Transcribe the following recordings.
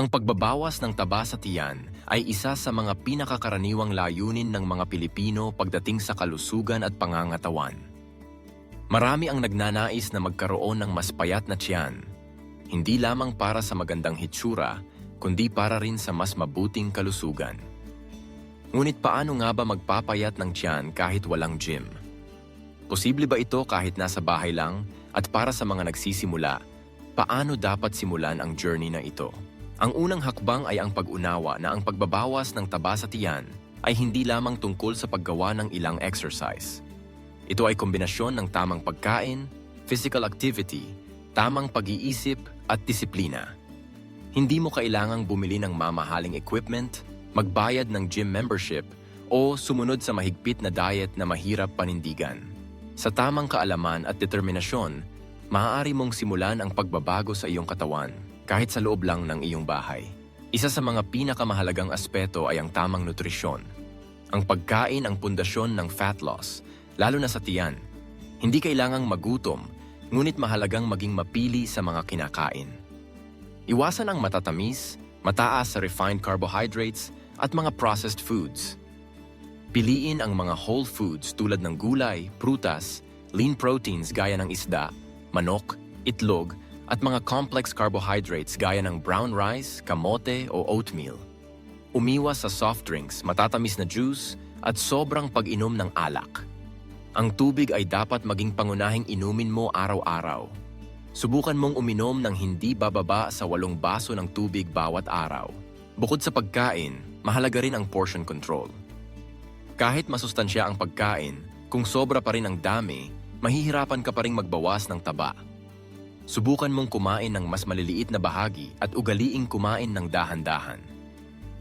Ang pagbabawas ng taba sa tiyan ay isa sa mga pinakakaraniwang layunin ng mga Pilipino pagdating sa kalusugan at pangangatawan. Marami ang nagnanais na magkaroon ng mas payat na tiyan, hindi lamang para sa magandang hitsura, kundi para rin sa mas mabuting kalusugan. Ngunit paano nga ba magpapayat ng tiyan kahit walang gym? Posible ba ito kahit nasa bahay lang? At para sa mga nagsisimula, paano dapat simulan ang journey na ito? Ang unang hakbang ay ang pag-unawa na ang pagbabawas ng taba sa tiyan ay hindi lamang tungkol sa paggawa ng ilang exercise. Ito ay kombinasyon ng tamang pagkain, physical activity, tamang pag-iisip at disiplina. Hindi mo kailangang bumili ng mamahaling equipment, magbayad ng gym membership, o sumunod sa mahigpit na diet na mahirap panindigan. Sa tamang kaalaman at determinasyon, maaari mong simulan ang pagbabago sa iyong katawan kahit sa loob lang ng iyong bahay. Isa sa mga pinakamahalagang aspeto ay ang tamang nutrisyon. Ang pagkain ang pundasyon ng fat loss, lalo na sa tiyan. Hindi kailangang magutom, ngunit mahalagang maging mapili sa mga kinakain. Iwasan ang matatamis, mataas sa refined carbohydrates at mga processed foods. Piliin ang mga whole foods tulad ng gulay, prutas, lean proteins gaya ng isda, manok, itlog, at mga complex carbohydrates gaya ng brown rice, kamote o oatmeal. Umiwas sa soft drinks, matatamis na juice, at sobrang pag-inom ng alak. Ang tubig ay dapat maging pangunahing inumin mo araw-araw. Subukan mong uminom ng hindi bababa sa 8 baso ng tubig bawat araw. Bukod sa pagkain, mahalaga rin ang portion control. Kahit masustansya ang pagkain, kung sobra pa rin ang dami, mahihirapan ka pa rin magbawas ng taba. Subukan mong kumain ng mas maliliit na bahagi at ugaliing kumain ng dahan-dahan.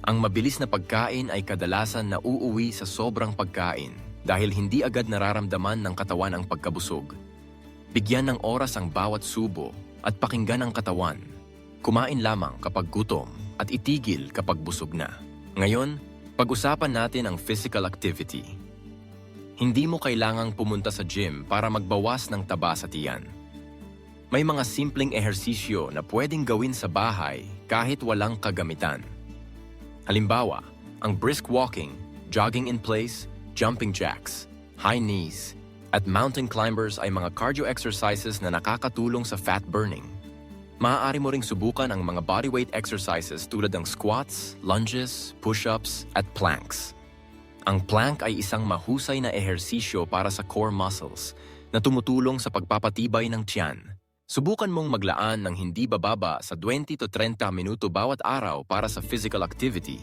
Ang mabilis na pagkain ay kadalasan nauuwi sa sobrang pagkain dahil hindi agad nararamdaman ng katawan ang pagkabusog. Bigyan ng oras ang bawat subo at pakinggan ang katawan. Kumain lamang kapag gutom at itigil kapag busog na. Ngayon, pag-usapan natin ang physical activity. Hindi mo kailangang pumunta sa gym para magbawas ng taba sa tiyan. May mga simpleng ehersisyo na pwedeng gawin sa bahay kahit walang kagamitan. Halimbawa, ang brisk walking, jogging in place, jumping jacks, high knees, at mountain climbers ay mga cardio exercises na nakakatulong sa fat burning. Maaari mo ring subukan ang mga bodyweight exercises tulad ng squats, lunges, push-ups, at planks. Ang plank ay isang mahusay na ehersisyo para sa core muscles na tumutulong sa pagpapatibay ng tiyan. Subukan mong maglaan ng hindi bababa sa 20 to 30 minuto bawat araw para sa physical activity.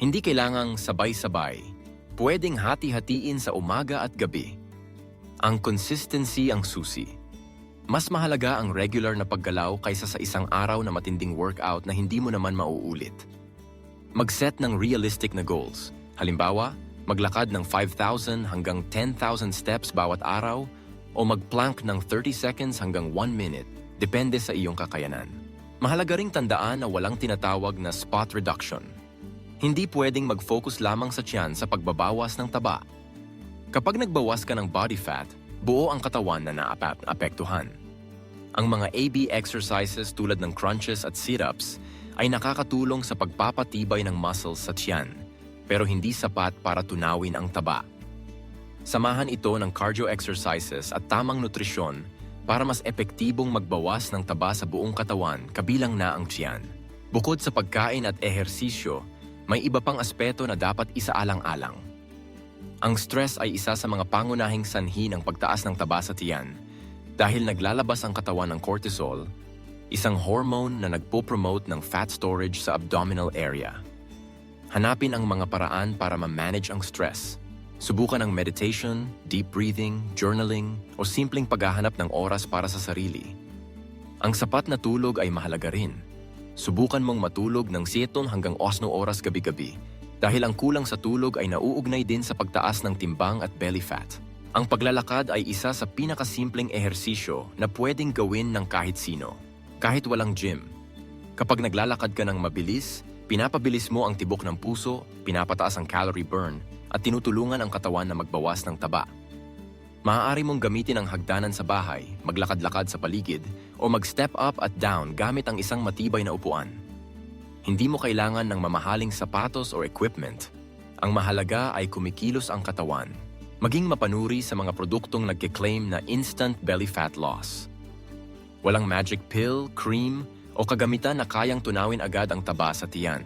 Hindi kailangang sabay-sabay. Pwedeng hati-hatiin sa umaga at gabi. Ang consistency ang susi. Mas mahalaga ang regular na paggalaw kaysa sa isang araw na matinding workout na hindi mo naman mauulit. Mag-set ng realistic na goals. Halimbawa, maglakad ng 5,000 hanggang 10,000 steps bawat araw o mag-plank ng 30 seconds hanggang 1 minute, depende sa iyong kakayanan. Mahalaga ring tandaan na walang tinatawag na spot reduction. Hindi pwedeng mag-focus lamang sa tiyan sa pagbabawas ng taba. Kapag nagbawas ka ng body fat, buo ang katawan na naapektuhan. Ang mga AB exercises tulad ng crunches at sit-ups ay nakakatulong sa pagpapatibay ng muscles sa tiyan, pero hindi sapat para tunawin ang taba. Samahan ito ng cardio exercises at tamang nutrisyon para mas epektibong magbawas ng taba sa buong katawan kabilang na ang tiyan. Bukod sa pagkain at ehersisyo, may iba pang aspeto na dapat isaalang-alang. Ang stress ay isa sa mga pangunahing sanhi ng pagtaas ng taba sa tiyan dahil naglalabas ang katawan ng cortisol, isang hormone na nagpo-promote ng fat storage sa abdominal area. Hanapin ang mga paraan para ma-manage ang stress. Subukan ang meditation, deep breathing, journaling, o simpleng paghahanap ng oras para sa sarili. Ang sapat na tulog ay mahalaga rin. Subukan mong matulog ng 7 hanggang 8 oras gabi-gabi dahil ang kulang sa tulog ay nauugnay din sa pagtaas ng timbang at belly fat. Ang paglalakad ay isa sa pinakasimpleng ehersisyo na pwedeng gawin ng kahit sino, kahit walang gym. Kapag naglalakad ka ng mabilis, pinapabilis mo ang tibok ng puso, pinapataas ang calorie burn, at tinutulungan ang katawan na magbawas ng taba. Maaari mong gamitin ang hagdanan sa bahay, maglakad-lakad sa paligid, o mag-step up at down gamit ang isang matibay na upuan. Hindi mo kailangan ng mamahaling sapatos or equipment. Ang mahalaga ay kumikilos ang katawan. Maging mapanuri sa mga produktong nagkiklaim na instant belly fat loss. Walang magic pill, cream, o kagamitan na kayang tunawin agad ang taba sa tiyan.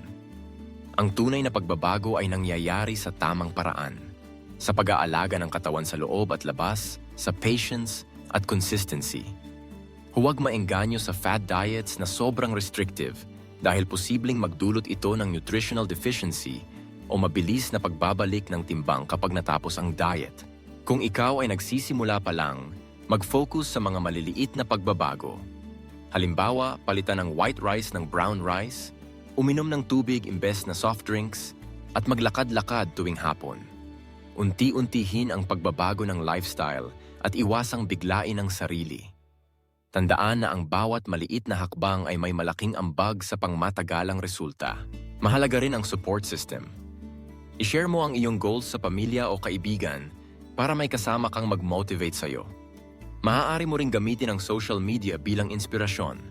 Ang tunay na pagbabago ay nangyayari sa tamang paraan. Sa pag-aalaga ng katawan sa loob at labas, sa patience at consistency. Huwag maengganyo sa fad diets na sobrang restrictive dahil posibleng magdulot ito ng nutritional deficiency o mabilis na pagbabalik ng timbang kapag natapos ang diet. Kung ikaw ay nagsisimula pa lang, mag-focus sa mga maliliit na pagbabago. Halimbawa, palitan ng white rice ng brown rice, uminom ng tubig imbes na soft drinks, at maglakad-lakad tuwing hapon. Unti-untihin ang pagbabago ng lifestyle at iwasang biglain ang sarili. Tandaan na ang bawat maliit na hakbang ay may malaking ambag sa pangmatagalang resulta. Mahalaga rin ang support system. I-share mo ang iyong goals sa pamilya o kaibigan para may kasama kang mag-motivate sa'yo. Maaari mo ring gamitin ang social media bilang inspirasyon.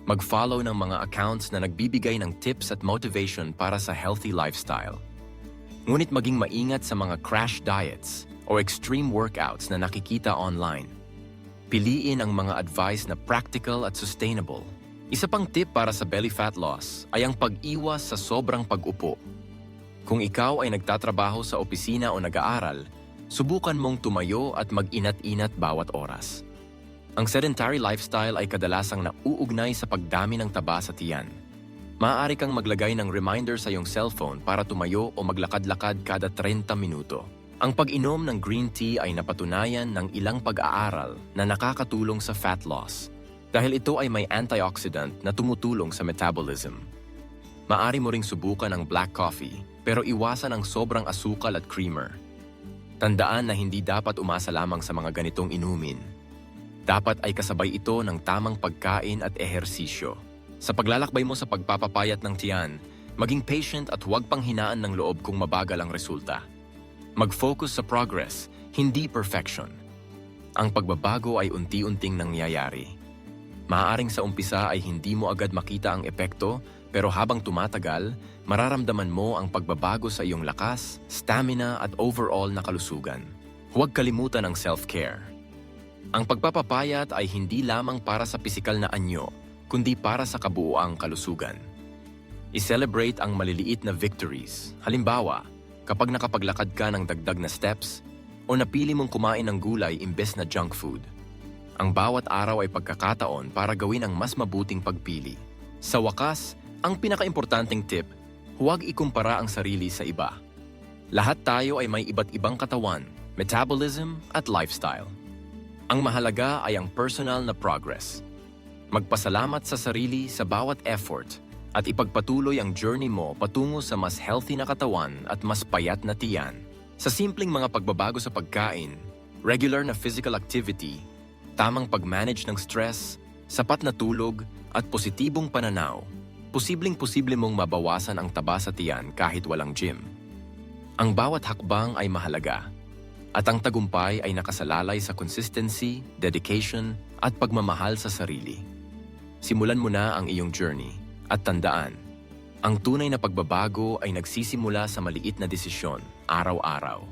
Mag-follow ng mga accounts na nagbibigay ng tips at motivation para sa healthy lifestyle. Ngunit maging maingat sa mga crash diets o extreme workouts na nakikita online. Piliin ang mga advice na practical at sustainable. Isa pang tip para sa belly fat loss ay ang pag-iwas sa sobrang pag-upo. Kung ikaw ay nagtatrabaho sa opisina o nag-aaral, subukan mong tumayo at mag-inat-inat bawat oras. Ang sedentary lifestyle ay kadalasang nauugnay sa pagdami ng taba sa tiyan. Maaari kang maglagay ng reminder sa iyong cellphone para tumayo o maglakad-lakad kada 30 minuto. Ang pag-inom ng green tea ay napatunayan ng ilang pag-aaral na nakakatulong sa fat loss dahil ito ay may antioxidant na tumutulong sa metabolism. Maaari mo ring subukan ang black coffee pero iwasan ang sobrang asukal at creamer. Tandaan na hindi dapat umasa lamang sa mga ganitong inumin. Dapat ay kasabay ito ng tamang pagkain at ehersisyo. Sa paglalakbay mo sa pagpapapayat ng tiyan, maging patient at huwag panghinaan ng loob kung mabagal ang resulta. Mag-focus sa progress, hindi perfection. Ang pagbabago ay unti-unting nangyayari. Maaaring sa umpisa ay hindi mo agad makita ang epekto, pero habang tumatagal, mararamdaman mo ang pagbabago sa iyong lakas, stamina at overall na kalusugan. Huwag kalimutan ang self-care. Ang pagpapapayat ay hindi lamang para sa pisikal na anyo, kundi para sa kabuuang kalusugan. I-celebrate ang maliliit na victories. Halimbawa, kapag nakapaglakad ka ng dagdag na steps o napili mong kumain ng gulay imbes na junk food. Ang bawat araw ay pagkakataon para gawin ang mas mabuting pagpili. Sa wakas, ang pinakaimportanteng tip, huwag ikumpara ang sarili sa iba. Lahat tayo ay may iba't ibang katawan, metabolism at lifestyle. Ang mahalaga ay ang personal na progress. Magpasalamat sa sarili sa bawat effort at ipagpatuloy ang journey mo patungo sa mas healthy na katawan at mas payat na tiyan. Sa simpleng mga pagbabago sa pagkain, regular na physical activity, tamang pag-manage ng stress, sapat na tulog at positibong pananaw, posibleng-posible mong mabawasan ang taba sa tiyan kahit walang gym. Ang bawat hakbang ay mahalaga. At ang tagumpay ay nakasalalay sa consistency, dedication, at pagmamahal sa sarili. Simulan mo na ang iyong journey at tandaan, ang tunay na pagbabago ay nagsisimula sa maliit na desisyon, araw-araw.